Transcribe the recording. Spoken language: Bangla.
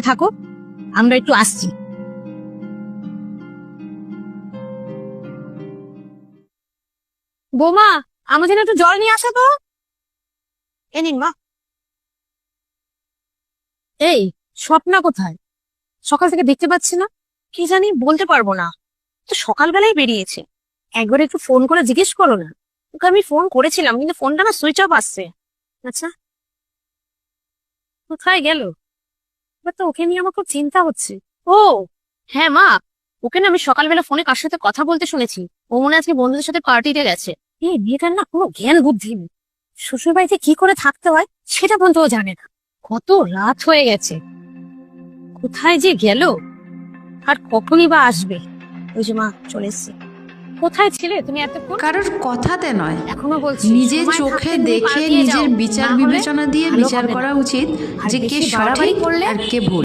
থাকো, আমরা একটু আসছি। বৌমা, আমার জন্য একটু জল নিয়ে আসো তো। এ নিন মা। এই স্বপ্না কোথায়? সকাল থেকে দেখতে পাচ্ছি না। কি জানি, বলতে পারবো না। তো সকালবেলায় বেরিয়েছে। একবার একটু ফোন করে জিজ্ঞেস করো না। ওকে আমি ফোন করেছিলাম, কিন্তু ফোনটা না সুইচ অফ আসছে। আচ্ছা, কোথায় গেল? এবার তো ওকে নিয়ে আমার খুব চিন্তা হচ্ছে। ও হ্যাঁ মা, ওকে না আমি সকালবেলা ফোনে কার সাথে কথা বলতে শুনেছি। ও মনে হয় আজকে বন্ধুদের সাথে পার্টিতে গেছে। এই মেয়েটার না কোনো জ্ঞান বুদ্ধি নেই। শ্বশুর বাড়িতে কি করে থাকতে হয় সেটা পর্যন্ত ও জানে না। কত রাত হয়ে গেছে, কোথায় যে গেল, আর কখনই বা আসবে। ওই যে মা চলে এসছে। কোথায় ছিলে তুমি এতক্ষণ? কারোর কথাতে নয়, এখনো বলছি, নিজের সময় চোখে থাকতে তুমি দেখে পালিয়ে যাও, নিজের বিচার না হলে বিবেচনা দিয়ে ভালো বিচার হবে না। করা উচিত আর যে কে বেশি বাড়াবাড়ি সঠিক করলে আর কে ভুল।